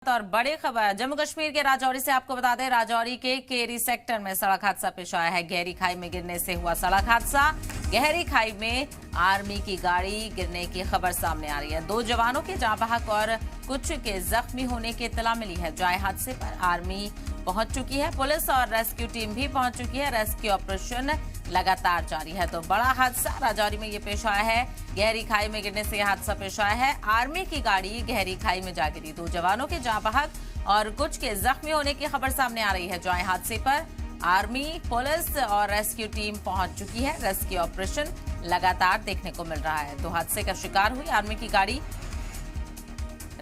और बड़ी खबर जम्मू कश्मीर के राजौरी से आपको बता दें, राजौरी के केरी सेक्टर में सड़क हादसा पेश आया है। गहरी खाई में गिरने से हुआ सड़क हादसा। गहरी खाई में आर्मी की गाड़ी गिरने की खबर सामने आ रही है। 2 जवानों के जाँ बहक और कुछ के जख्मी होने की इत्तला मिली है। जाए हादसे पर आर्मी पहुंच चुकी है, पुलिस और रेस्क्यू टीम भी पहुंच चुकी है। रेस्क्यू ऑपरेशन लगातार जारी है। तो बड़ा हादसा राजौरी में ये पेश आया है। गहरी खाई में गिरने से यह हादसा पेश आया है। आर्मी की गाड़ी गहरी खाई में जा गिरी। 2 जवानों के जाँ बहक और कुछ के जख्मी होने की खबर सामने आ रही है। जाए हादसे पर आर्मी, पुलिस और रेस्क्यू टीम पहुंच चुकी है। रेस्क्यू ऑपरेशन लगातार देखने को मिल रहा है। तो हादसे का शिकार हुई आर्मी की गाड़ी।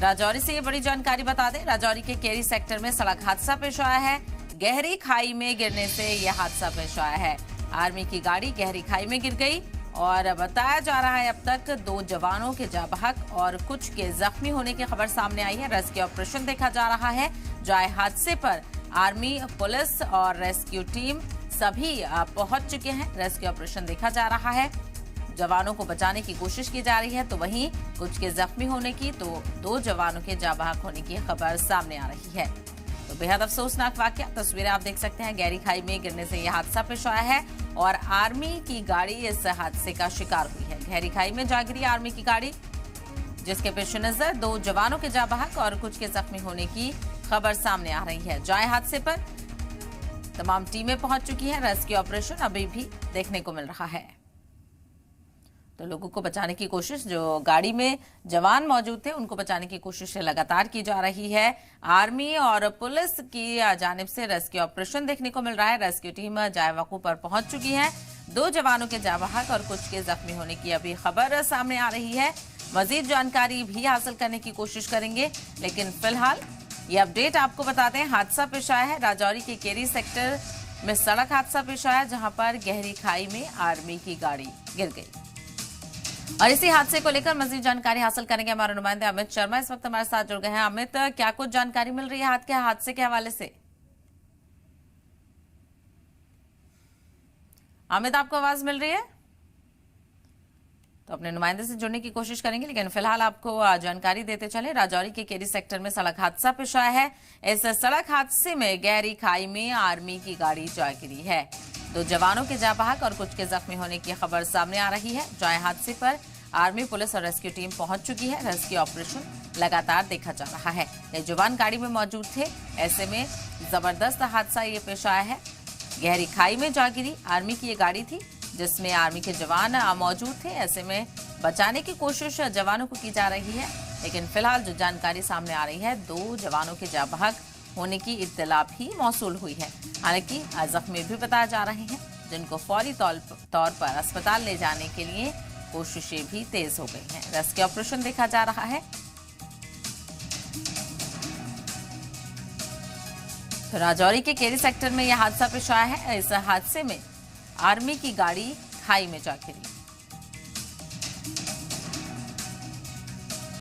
राजौरी से ये बड़ी जानकारी बता दें, राजौरी के केरी सेक्टर में सड़क हादसा पेश आया है। गहरी खाई में गिरने से यह हादसा पेश आया है। आर्मी की गाड़ी गहरी खाई में गिर गई और बताया जा रहा है अब तक 2 जवानों के जाँ बहक और कुछ के जख्मी होने की खबर सामने आई है। रेस्क्यू ऑपरेशन देखा जा रहा है। जाए हादसे पर आर्मी, पुलिस और रेस्क्यू टीम सभी पहुंच चुके हैं। रेस्क्यू ऑपरेशन देखा जा रहा है। जवानों को बचाने की कोशिश की जा रही है, तो वहीं कुछ के जख्मी होने की, तो 2 जवानों के जाँ बहक होने की खबर सामने आ रही है। तो बेहद अफसोसनाक वाकया, तस्वीरें आप देख सकते हैं। गहरी खाई में गिरने से यह हादसा पेश आया है और आर्मी की गाड़ी इस हादसे का शिकार हुई है। गहरी खाई में जा गिरी आर्मी की गाड़ी, जिसके पेश नजर 2 जवानों के जाँ बहक और कुछ के जख्मी होने की खबर सामने आ रही है। जाए हादसे पर तमाम टीमें पहुंच चुकी हैं। रेस्क्यू ऑपरेशन अभी भी देखने को मिल रहा है। तो लोगों को बचाने की कोशिश, जो गाड़ी में जवान मौजूद थे उनको बचाने की कोशिश लगातार की जा रही है। आर्मी और पुलिस की जानिब से रेस्क्यू ऑपरेशन देखने को मिल रहा है। रेस्क्यू टीम जाए वकूफ पर पहुंच चुकी है। 2 जवानों के जाँ बहक और कुछ के जख्मी होने की अभी खबर सामने आ रही है। मजीद जानकारी भी हासिल करने की कोशिश करेंगे, लेकिन फिलहाल ये अपडेट आपको बता दें। हादसा पेश आया है राजौरी के केरी सेक्टर में सड़क हादसा पेश आया, जहां पर गहरी खाई में आर्मी की गाड़ी गिर गई। और इसी हादसे को लेकर मजीद जानकारी हासिल करेंगे हमारे नुमाइंदे अमित शर्मा इस वक्त हमारे साथ जुड़ गए हैं। अमित, क्या कुछ जानकारी मिल रही है हादसे के हवाले से? अमित, आपको आवाज मिल रही है? तो अपने नुमाइंदे से जुड़ने की कोशिश करेंगे, लेकिन फिलहाल आपको जानकारी देते चले। राजौरी के केरी सेक्टर में सड़क हादसा पेश आया है। इस सड़क हादसे में गहरी खाई में आर्मी की गाड़ी जा गिरी है। 2 जवानों के जाँ बहक और कुछ के जख्मी होने की खबर सामने आ रही है। जाए हादसे पर आर्मी, पुलिस और रेस्क्यू टीम पहुंच चुकी है। रेस्क्यू ऑपरेशन लगातार देखा जा रहा है। ये जवान गाड़ी में मौजूद थे, ऐसे में जबरदस्त हादसा ये पेश आया है। गहरी खाई में जा गिरी आर्मी की ये गाड़ी थी, जिसमें आर्मी के जवान मौजूद थे। ऐसे में बचाने की कोशिश जवानों को की जा रही है, लेकिन फिलहाल जो जानकारी सामने आ रही है, 2 जवानों के जाँ बहक होने की इत्तला भी मौसूल हुई है। हालांकि जख्मी भी बताए जा रहे हैं, जिनको फौरी तौर पर अस्पताल ले जाने के लिए कोशिशें भी तेज हो गई हैं। रेस्क्यू ऑपरेशन देखा जा रहा है। तो राजौरी के केरी सेक्टर में यह हादसा पेश आया है। इस हादसे में आर्मी की गाड़ी खाई में जा गिरी।